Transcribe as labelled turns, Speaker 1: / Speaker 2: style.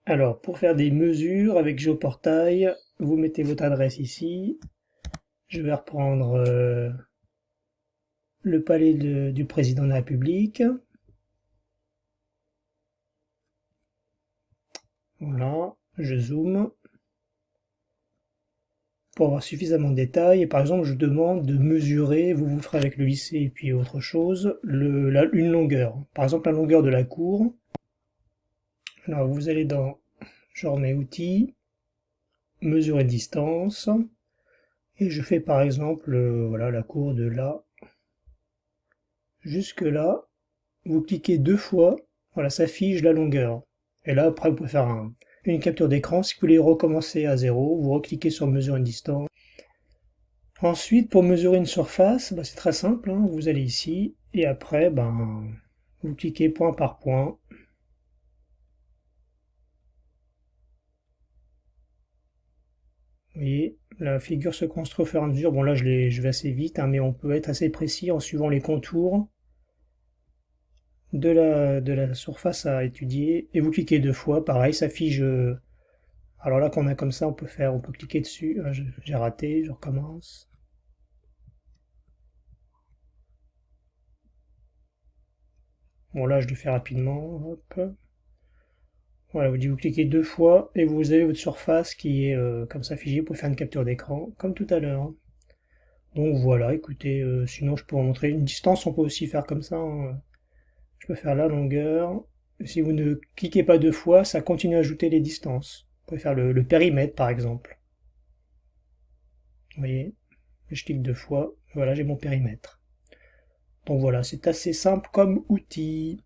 Speaker 1: Alors, pour faire des mesures avec GeoPortail, vous mettez votre adresse ici. Je vais reprendre le palais du président de la République. Voilà, je zoome pour avoir suffisamment de détails. Et par exemple, je demande de mesurer, vous ferez avec le lycée et puis autre chose, une longueur. Par exemple, la longueur de la cour. Alors, vous allez dans, je remets outils, mesurer distance, et je fais par exemple, voilà, la cour de là jusque là. Vous cliquez deux fois, voilà, ça affiche la longueur. Et là, après, vous pouvez faire une capture d'écran. Si vous voulez recommencer à zéro, vous recliquez sur mesure une distance. Ensuite, pour mesurer une surface, bah, c'est très simple, hein. Vous allez ici, et après, ben, vous cliquez point par point. Vous voyez, la figure se construit au fur et à mesure. Bon, là, je vais assez vite, hein, mais on peut être assez précis en suivant les contours de la surface à étudier. Et vous cliquez deux fois, pareil, ça affiche. Alors là, qu'on a comme ça, on peut cliquer dessus. J'ai raté, je recommence. Bon, là, je le fais rapidement. Hop. Voilà, vous cliquez deux fois et vous avez votre surface qui est comme ça figée. Vous pouvez faire une capture d'écran, comme tout à l'heure. Donc voilà, écoutez, sinon je pourrais vous montrer une distance, on peut aussi faire comme ça, hein. Je peux faire la longueur. Si vous ne cliquez pas deux fois, ça continue à ajouter les distances. Vous pouvez faire le périmètre par exemple. Vous voyez, je clique deux fois, voilà, j'ai mon périmètre. Donc voilà, c'est assez simple comme outil.